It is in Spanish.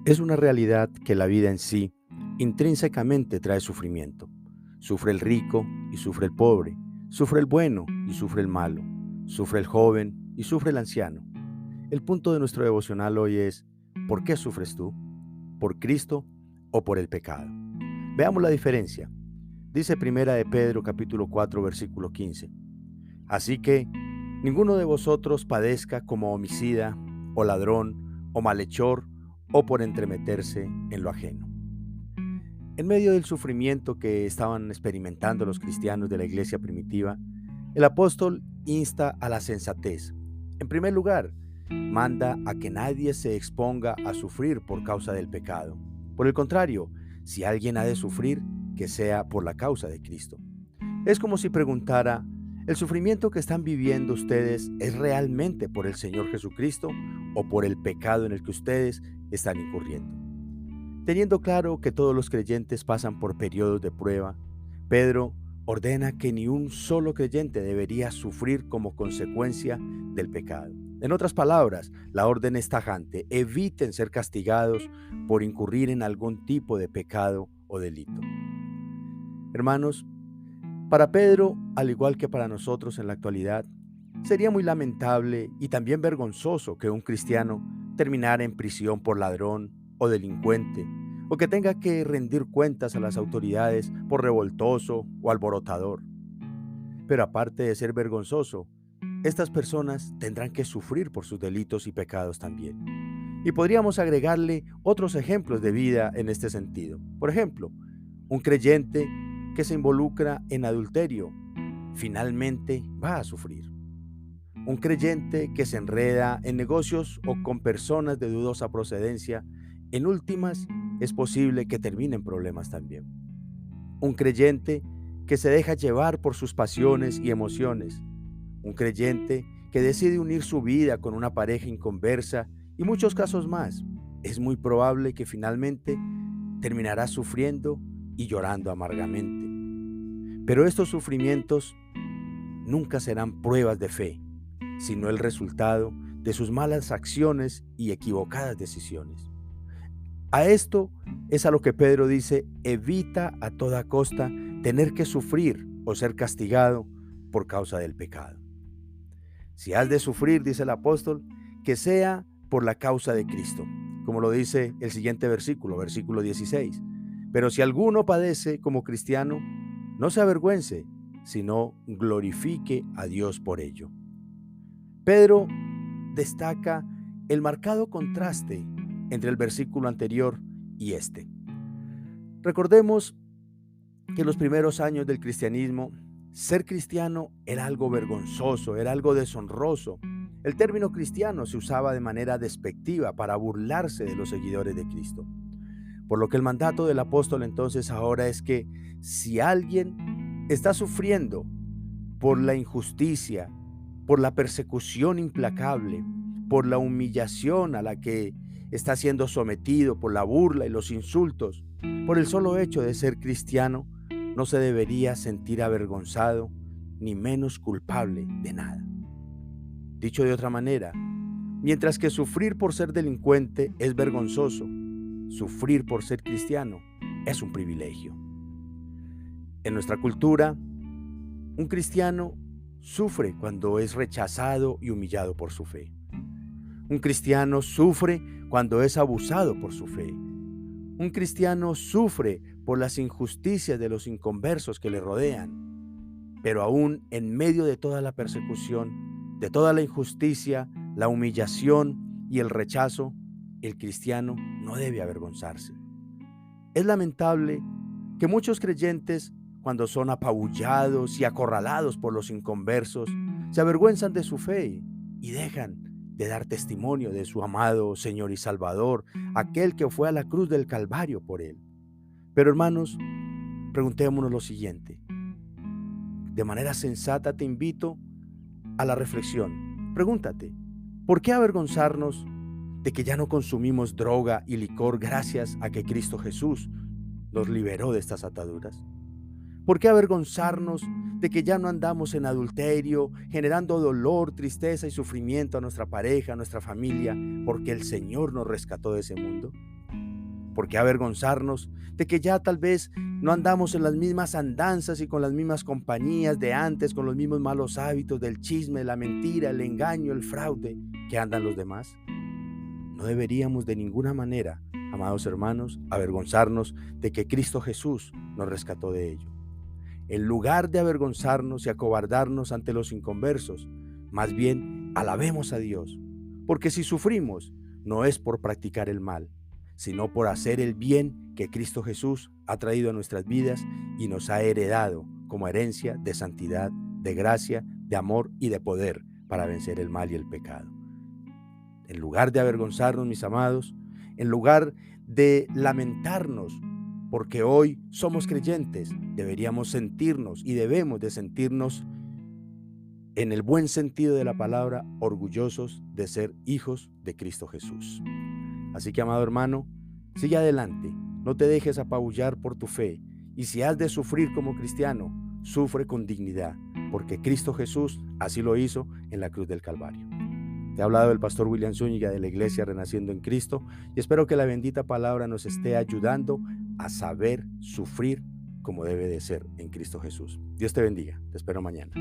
Es una realidad que la vida en sí intrínsecamente trae sufrimiento. Sufre el rico y sufre el pobre, sufre el bueno y sufre el malo, sufre el joven y sufre el anciano. El punto de nuestro devocional hoy es: ¿por qué sufres tú? ¿Por Cristo o por el pecado? Veamos la diferencia. Dice Primera de Pedro capítulo 4 versículo 15. Así que ninguno de vosotros padezca como homicida o ladrón o malhechor o por entremeterse en lo ajeno. En medio del sufrimiento que estaban experimentando los cristianos de la iglesia primitiva, el apóstol insta a la sensatez. En primer lugar, manda a que nadie se exponga a sufrir por causa del pecado. Por el contrario, si alguien ha de sufrir, que sea por la causa de Cristo. Es como si preguntara: ¿el sufrimiento que están viviendo ustedes es realmente por el Señor Jesucristo o por el pecado en el que ustedes están incurriendo? Teniendo claro que todos los creyentes pasan por periodos de prueba, Pedro ordena que ni un solo creyente debería sufrir como consecuencia del pecado. En otras palabras, la orden es tajante: eviten ser castigados por incurrir en algún tipo de pecado o delito. Hermanos, para Pedro, al igual que para nosotros en la actualidad, sería muy lamentable y también vergonzoso que un cristiano terminara en prisión por ladrón o delincuente, o que tenga que rendir cuentas a las autoridades por revoltoso o alborotador. Pero aparte de ser vergonzoso, estas personas tendrán que sufrir por sus delitos y pecados también. Y podríamos agregarle otros ejemplos de vida en este sentido. Por ejemplo, un creyente que se involucra en adulterio finalmente va a sufrir. Un creyente que se enreda en negocios o con personas de dudosa procedencia, en últimas es posible que termine en problemas también. Un creyente que se deja llevar por sus pasiones y emociones. Un creyente que decide unir su vida con una pareja inconversa y muchos casos más. Es muy probable que finalmente terminará sufriendo y llorando amargamente. Pero estos sufrimientos nunca serán pruebas de fe, sino el resultado de sus malas acciones y equivocadas decisiones. A esto es a lo que Pedro dice: evita a toda costa tener que sufrir o ser castigado por causa del pecado. Si has de sufrir, dice el apóstol, que sea por la causa de Cristo, como lo dice el siguiente versículo, versículo 16. Pero si alguno padece como cristiano, no se avergüence, sino glorifique a Dios por ello. Pedro destaca el marcado contraste entre el versículo anterior y este. Recordemos que en los primeros años del cristianismo, ser cristiano era algo vergonzoso, era algo deshonroso. El término cristiano se usaba de manera despectiva para burlarse de los seguidores de Cristo. Por lo que el mandato del apóstol entonces ahora es que si alguien está sufriendo por la injusticia, por la persecución implacable, por la humillación a la que está siendo sometido, por la burla y los insultos, por el solo hecho de ser cristiano, no se debería sentir avergonzado ni menos culpable de nada. Dicho de otra manera, mientras que sufrir por ser delincuente es vergonzoso, sufrir por ser cristiano es un privilegio. En nuestra cultura, un cristiano sufre cuando es rechazado y humillado por su fe. Un cristiano sufre cuando es abusado por su fe. Un cristiano sufre por las injusticias de los inconversos que le rodean. Pero aún en medio de toda la persecución, de toda la injusticia, la humillación y el rechazo, el cristiano no debe avergonzarse. Es lamentable que muchos creyentes, cuando son apabullados y acorralados por los inconversos, se avergüenzan de su fe y dejan de dar testimonio de su amado Señor y Salvador, aquel que fue a la cruz del Calvario por él. Pero hermanos, preguntémonos lo siguiente. De manera sensata te invito a la reflexión. Pregúntate: ¿por qué avergonzarnos de que ya no consumimos droga y licor gracias a que Cristo Jesús nos liberó de estas ataduras? ¿Por qué avergonzarnos de que ya no andamos en adulterio, generando dolor, tristeza y sufrimiento a nuestra pareja, a nuestra familia, porque el Señor nos rescató de ese mundo? ¿Por qué avergonzarnos de que ya tal vez no andamos en las mismas andanzas y con las mismas compañías de antes, con los mismos malos hábitos del chisme, la mentira, el engaño, el fraude que andan los demás? No deberíamos de ninguna manera, amados hermanos, avergonzarnos de que Cristo Jesús nos rescató de ello. En lugar de avergonzarnos y acobardarnos ante los inconversos, más bien alabemos a Dios, porque si sufrimos, no es por practicar el mal, sino por hacer el bien que Cristo Jesús ha traído a nuestras vidas y nos ha heredado como herencia de santidad, de gracia, de amor y de poder para vencer el mal y el pecado. En lugar de avergonzarnos, mis amados, en lugar de lamentarnos porque hoy somos creyentes, deberíamos sentirnos y debemos de sentirnos, en el buen sentido de la palabra, orgullosos de ser hijos de Cristo Jesús. Así que, amado hermano, sigue adelante, no te dejes apabullar por tu fe, y si has de sufrir como cristiano, sufre con dignidad, porque Cristo Jesús así lo hizo en la cruz del Calvario. Te ha hablado el pastor William Zúñiga de la Iglesia Renaciendo en Cristo, y espero que la bendita palabra nos esté ayudando a saber sufrir como debe de ser en Cristo Jesús. Dios te bendiga, te espero mañana.